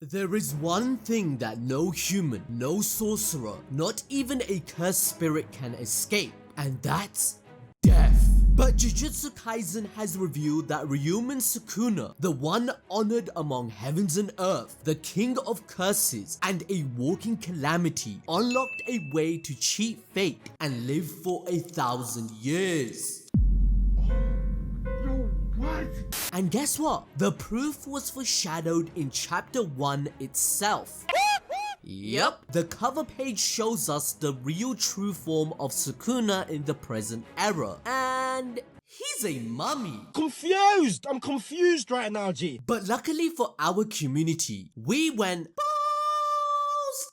There is one thing that no human, no sorcerer, not even a cursed spirit can escape, and that's death. But Jujutsu Kaisen has revealed that Ryomen Sukuna, the one honored among heavens and earth, the king of curses and a walking calamity, unlocked a way to cheat fate and live for 1,000 years. What? And guess what? The proof was foreshadowed in chapter 1 itself. Yep, the cover page shows us the real true form of Sukuna in the present era, and he's a mummy. I'm confused right now, G. But luckily for our community, we went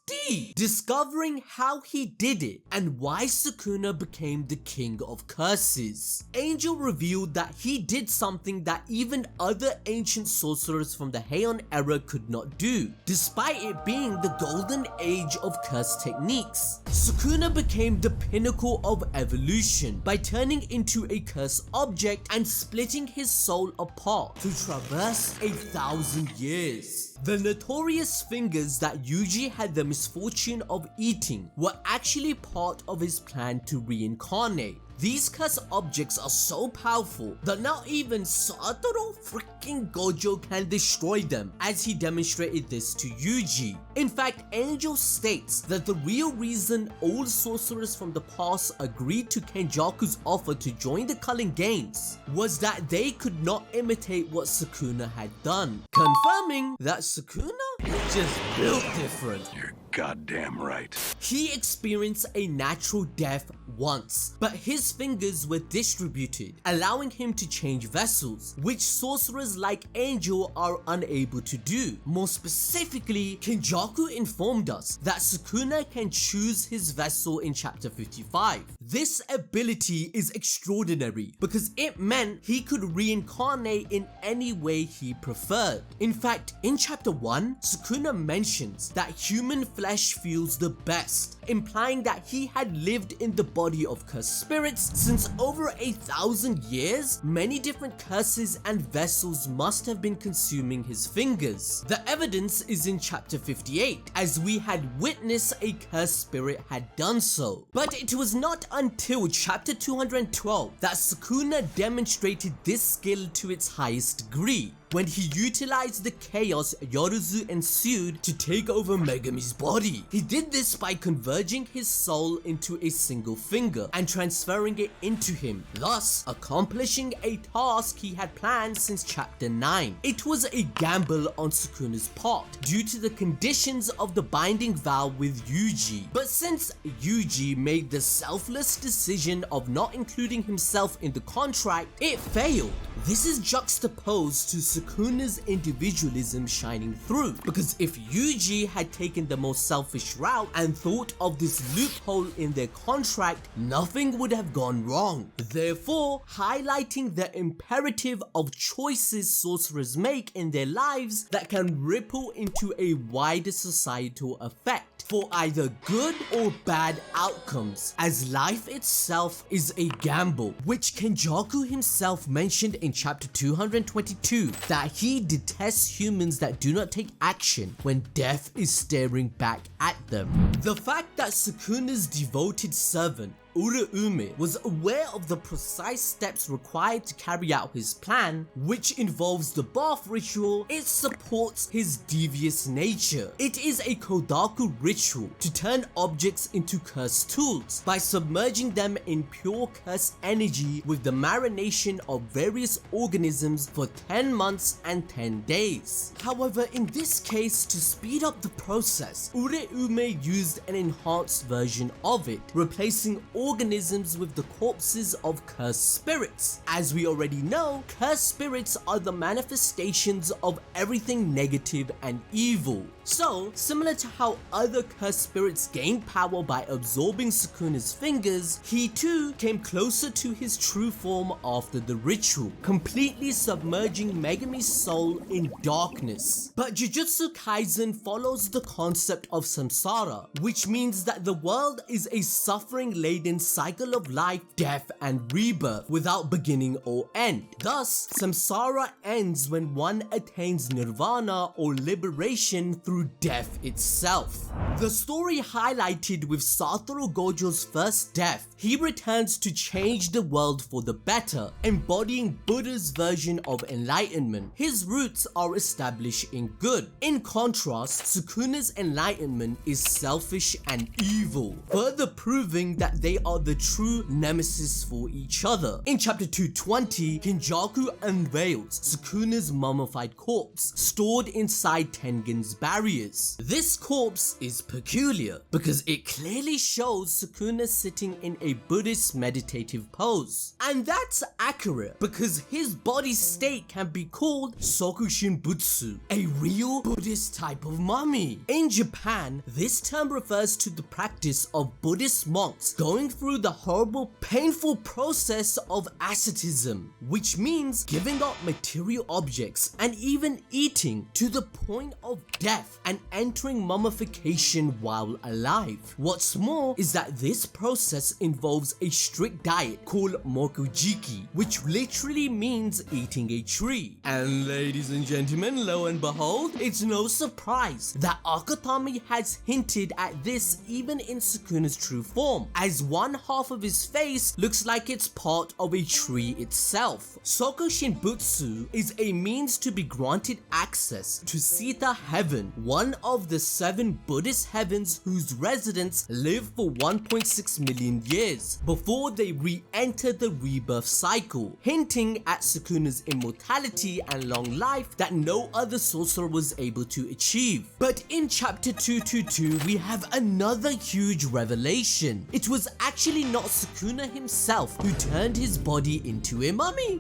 deep, discovering how he did it and why Sukuna became the king of curses. Angel revealed that he did something that even other ancient sorcerers from the Heian era could not do, despite it being the golden age of curse techniques. Sukuna became the pinnacle of evolution by turning into a cursed object and splitting his soul apart to traverse 1,000 years. The notorious fingers that Yuji had the misfortune of eating were actually part of his plan to reincarnate. These cursed objects are so powerful that not even Satoru freaking Gojo can destroy them, as he demonstrated this to Yuji. In fact, Angel states that the real reason all sorcerers from the past agreed to Kenjaku's offer to join the Culling Games was that they could not imitate what Sukuna had done, confirming that Sukuna is just built different. You're goddamn right. He experienced a natural death once, but his fingers were distributed, allowing him to change vessels, which sorcerers like Angel are unable to do. More specifically, Kenjaku informed us that Sukuna can choose his vessel in chapter 55. This ability is extraordinary because it meant he could reincarnate in any way he preferred. In fact, in chapter 1, Sukuna mentions that human flesh feels the best, implying that he had lived in the body of cursed spirits since over 1,000 years. Many different curses and vessels must have been consuming his fingers. The evidence is in chapter 58, as we had witnessed a cursed spirit had done so. But it was not until chapter 212 that Sukuna demonstrated this skill to its highest degree, when he utilized the chaos Yoruzu ensued to take over Megumi's body. He did this by converging his soul into a single finger and transferring it into him, thus accomplishing a task he had planned since chapter 9. It was a gamble on Sukuna's part due to the conditions of the binding vow with Yuji, but since Yuji made the selfless decision of not including himself in the contract, it failed. This is juxtaposed to Sukuna's individualism shining through, because if Yuji had taken the most selfish route and thought of this loophole in their contract, nothing would have gone wrong, therefore highlighting the imperative of choices sorcerers make in their lives that can ripple into a wider societal effect for either good or bad outcomes, as life itself is a gamble, which Kenjaku himself mentioned in chapter 222, that he detests humans that do not take action when death is staring back at them. The fact that Sukuna's devoted servant Uraume was aware of the precise steps required to carry out his plan, which involves the bath ritual, it supports his devious nature. It is a Kodaku ritual to turn objects into cursed tools by submerging them in pure cursed energy with the marination of various organisms for 10 months and 10 days. However, in this case, to speed up the process, Uraume used an enhanced version of it, replacing organisms with the corpses of cursed spirits. As we already know, cursed spirits are the manifestations of everything negative and evil. So, similar to how other cursed spirits gained power by absorbing Sukuna's fingers, he too came closer to his true form after the ritual, completely submerging Megumi's soul in darkness. But Jujutsu Kaisen follows the concept of samsara, which means that the world is a suffering-laden Tengen's cycle of life, death, and rebirth without beginning or end. Thus, samsara ends when one attains nirvana or liberation through death itself. The story highlighted with Satoru Gojo's first death. He returns to change the world for the better, embodying Buddha's version of enlightenment. His roots are established in good. In contrast, Sukuna's enlightenment is selfish and evil, further proving that they are the true nemesis for each other. In chapter 220, Kenjaku unveils Sukuna's mummified corpse stored inside Tengen's barriers. This corpse is peculiar because it clearly shows Sukuna sitting in a Buddhist meditative pose. And that's accurate because his body state can be called Sokushinbutsu, a real Buddhist type of mummy. In Japan, this term refers to the practice of Buddhist monks going through the horrible, painful process of asceticism, which means giving up material objects and even eating to the point of death and entering mummification while alive. What's more is that this process involves a strict diet called mokujiki, which literally means eating a tree. And ladies and gentlemen, lo and behold, it's no surprise that Akutami has hinted at this even in Sukuna's true form, as one half of his face looks like it's part of a tree itself. Sokushinbutsu is a means to be granted access to Sita Heaven, one of the 7 Buddhist heavens whose residents live for 1.6 million years before they re-enter the rebirth cycle, hinting at Sukuna's immortality and long life that no other sorcerer was able to achieve. But in chapter 222, we have another huge revelation. It was actually not Sukuna himself who turned his body into a mummy.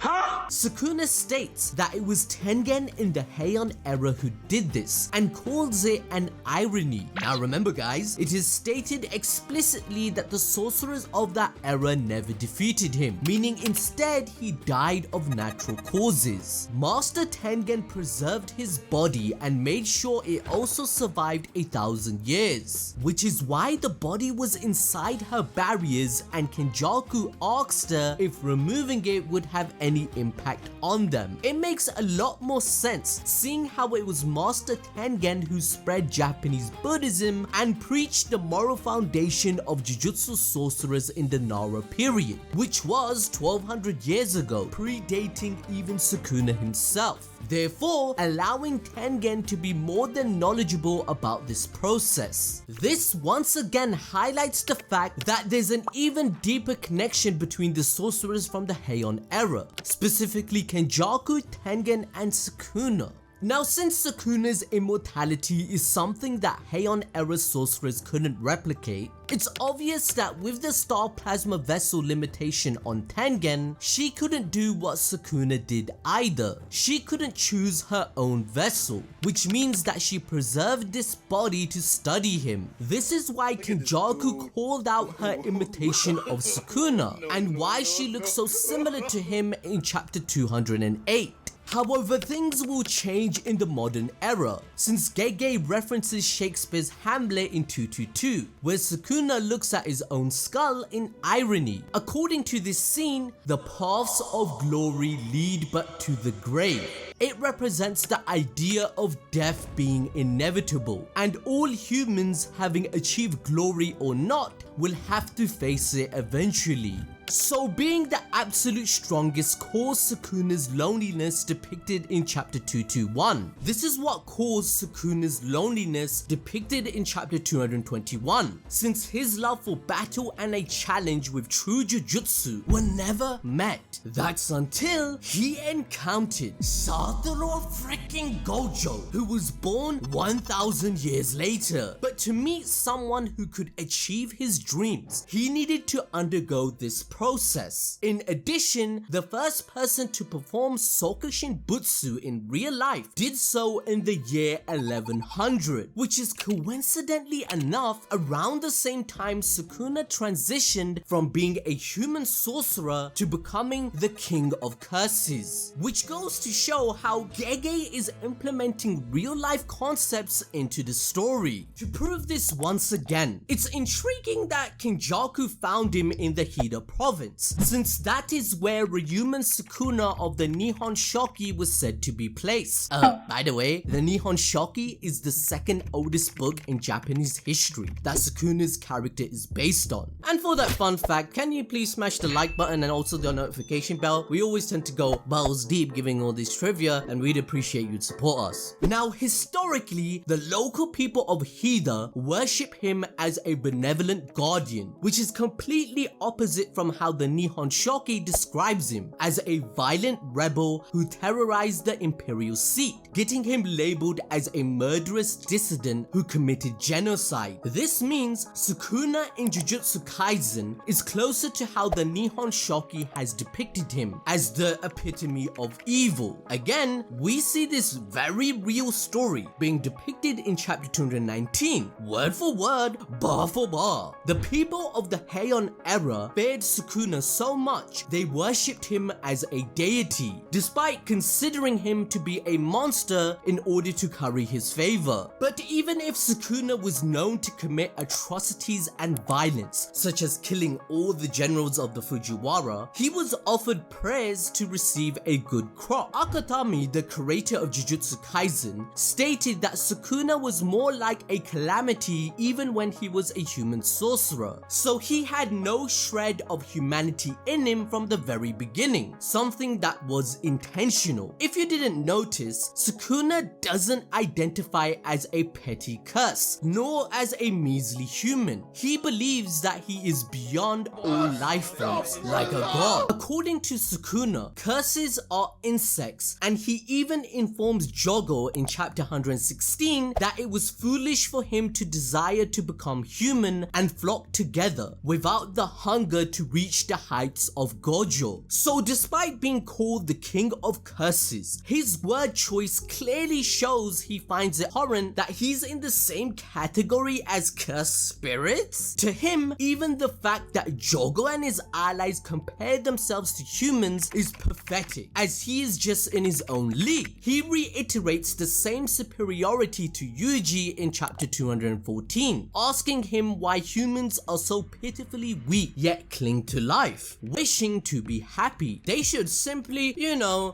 Sukuna states that it was Tengen in the Heian era who did this and calls it an irony. Now remember guys, it is stated explicitly that the sorcerers of that era never defeated him, meaning instead he died of natural causes. Master Tengen preserved his body and made sure it also survived 1,000 years, which is why the body was inside her barriers, and Kenjaku asked her if removing it would have any impact on them. It makes a lot more sense seeing how it was Master Tengen who spread Japanese Buddhism and preached the moral foundation of Jujutsu sorcerers in the Nara period, which was 1200 years ago, predating even Sukuna himself, therefore allowing Tengen to be more than knowledgeable about this process. This once again highlights the fact that there's an even deeper connection between the sorcerers from the Heian era, specifically Kenjaku, Tengen, and Sukuna. Now, since Sukuna's immortality is something that Heian era sorcerers couldn't replicate, it's obvious that with the star plasma vessel limitation on Tengen, she couldn't do what Sukuna did either. She couldn't choose her own vessel, which means that she preserved this body to study him. This is why Kenjaku called out her imitation of Sukuna, and why she looks so similar to him in chapter 208. However, things will change in the modern era, since Gege references Shakespeare's Hamlet in 222, where Sukuna looks at his own skull in irony. According to this scene, the paths of glory lead but to the grave. It represents the idea of death being inevitable, and all humans, having achieved glory or not, will have to face it eventually. So being the absolute strongest caused Sukuna's loneliness depicted in chapter 221. This is what caused Sukuna's loneliness depicted in chapter 221, since his love for battle and a challenge with true Jujutsu were never met. That's until he encountered Satoru freaking Gojo, who was born 1,000 years later. But to meet someone who could achieve his dreams, he needed to undergo this process. In addition, the first person to perform Sokushin Butsu in real life did so in the year 1100, which is coincidentally enough around the same time Sukuna transitioned from being a human sorcerer to becoming the king of curses, which goes to show how Gege is implementing real life concepts into the story. To prove this once again, it's intriguing that Kinjaku found him in the Hida province, since that is where Ryomen Sukuna of the Nihon Shoki was said to be placed. By the way, the Nihon Shoki is the second oldest book in Japanese history that Sukuna's character is based on. And for that fun fact, can you please smash the like button and also the notification bell? We always tend to go balls deep giving all this trivia, and we'd appreciate you'd support us. Now, historically, the local people of Hida worship him as a benevolent guardian, which is completely opposite from how the Nihon Shoki describes him as a violent rebel who terrorized the imperial seat, getting him labeled as a murderous dissident who committed genocide. This means Sukuna in Jujutsu Kaisen is closer to how the Nihon Shoki has depicted him, as the epitome of evil. Again, we see this very real story being depicted in chapter 219, word for word, bar for bar. The people of the Heian era feared Sukuna so much they worshipped him as a deity, despite considering him to be a monster in order to curry his favor. But even if Sukuna was known to commit atrocities and violence, such as killing all the generals of the Fujiwara, he was offered prayers to receive a good crop. Akatami, the creator of Jujutsu Kaisen, stated that Sukuna was more like a calamity even when he was a human sorcerer, so he had no shred of humanity in him from the very beginning, something that was intentional. If you didn't notice, Sukuna doesn't identify as a petty curse, nor as a measly human. He believes that he is beyond all life forms, like a god. According to Sukuna, curses are insects, and he even informs Jogo in chapter 116 that it was foolish for him to desire to become human and flock together without the hunger to reach the heights of Gojo. So despite being called the king of curses, his word choice clearly shows he finds it abhorrent that he's in the same category as cursed spirits. To him, even the fact that Jogo and his allies compare themselves to humans is pathetic, as he is just in his own league. He reiterates the same superiority to Yuji in chapter 214, asking him why humans are so pitifully weak yet cling to life, wishing to be happy. They should simply,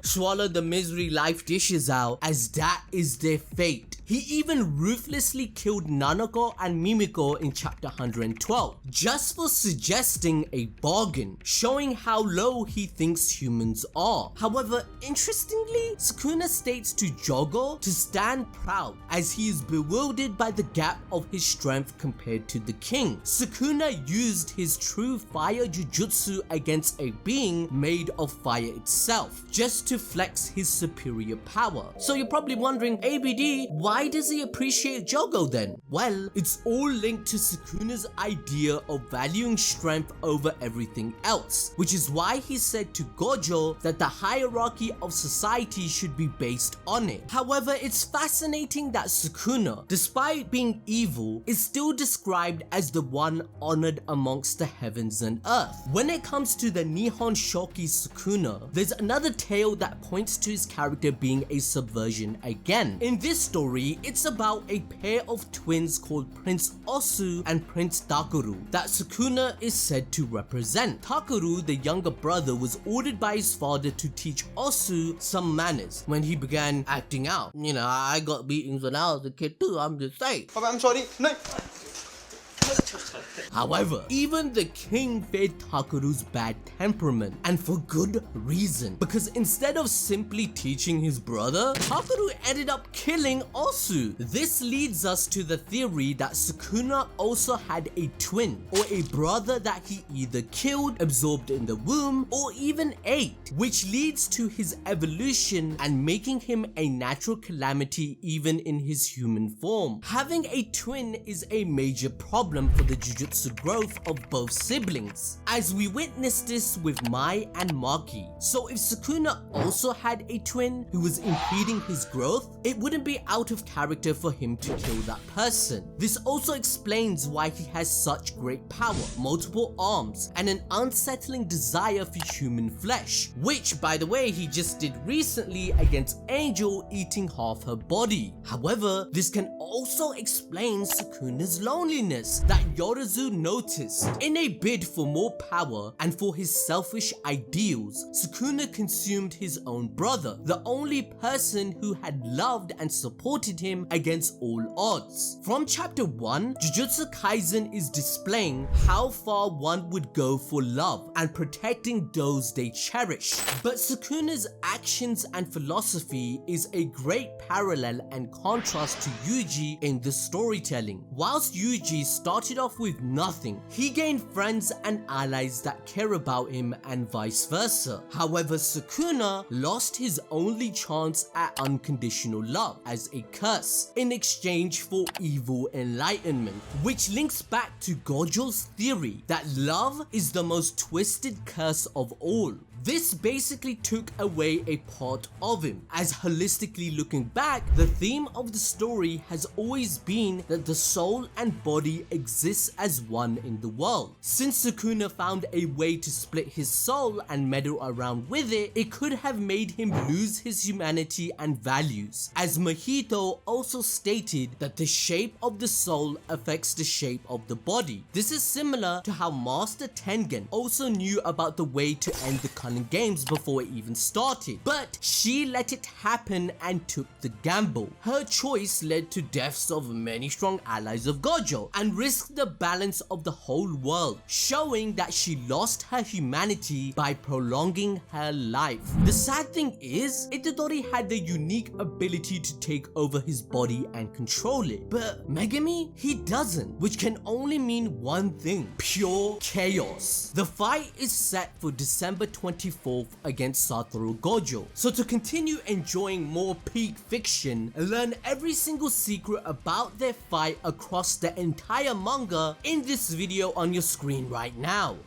swallow the misery life dishes out, as that is their fate. He even ruthlessly killed Nanako and Mimiko in chapter 112, just for suggesting a bargain, showing how low he thinks humans are. However, interestingly, Sukuna states to Jogo to stand proud, as he is bewildered by the gap of his strength compared to the king. Sukuna used his true fire jujutsu against a being made of fire itself, just to flex his superior power. So you're probably wondering, ABD, why does he appreciate Jogo then? Well, it's all linked to Sukuna's idea of valuing strength over everything else, which is why he said to Gojo that the hierarchy of society should be based on it. However, it's fascinating that Sukuna, despite being evil, is still described as the one honored amongst the heavens and earth. When it comes to the Nihon Shoki Sukuna, there's another tale that points to his character being a subversion again. In this story, it's about a pair of twins called Prince Osu and Prince Takuru that Sukuna is said to represent. Takuru, the younger brother, was ordered by his father to teach Osu some manners when he began acting out. I got beatings when I was a kid too, I'm just saying. I'm sorry. No. However, even the king feared Takuru's bad temperament, and for good reason, because instead of simply teaching his brother, Takuru ended up killing Osu. This leads us to the theory that Sukuna also had a twin, or a brother that he either killed, absorbed in the womb, or even ate, which leads to his evolution and making him a natural calamity even in his human form. Having a twin is a major problem problem for the jujutsu growth of both siblings, as we witnessed this with Mai and Maki. So if Sukuna also had a twin who was impeding his growth, it wouldn't be out of character for him to kill that person. This also explains why he has such great power, multiple arms, and an unsettling desire for human flesh, which by the way he just did recently against Angel eating half her body. However, this can also explain Sukuna's loneliness that Yorozu noticed. In a bid for more power and for his selfish ideals, Sukuna consumed his own brother, the only person who had loved and supported him against all odds. From chapter 1, Jujutsu Kaisen is displaying how far one would go for love and protecting those they cherish. But Sukuna's actions and philosophy is a great parallel and contrast to Yuji in the storytelling. Whilst Yuji started off with nothing, he gained friends and allies that care about him and vice versa. However, Sukuna lost his only chance at unconditional love as a curse in exchange for evil enlightenment, which links back to Gojo's theory that love is the most twisted curse of all. This basically took away a part of him, as holistically looking back, the theme of the story has always been that the soul and body exists as one in the world. Since Sukuna found a way to split his soul and meddle around with it, it could have made him lose his humanity and values, as Mahito also stated that the shape of the soul affects the shape of the body. This is similar to how Master Tengen also knew about the way to end the games before it even started, but she let it happen and took the gamble. Her choice led to deaths of many strong allies of Gojo and risked the balance of the whole world, showing that she lost her humanity by prolonging her life. The sad thing is, Itadori had the unique ability to take over his body and control it, but Megumi, he doesn't, which can only mean one thing: pure chaos. The fight is set for December 24th against Satoru Gojo. So to continue enjoying more peak fiction and learn every single secret about their fight across the entire manga in this video on your screen right now.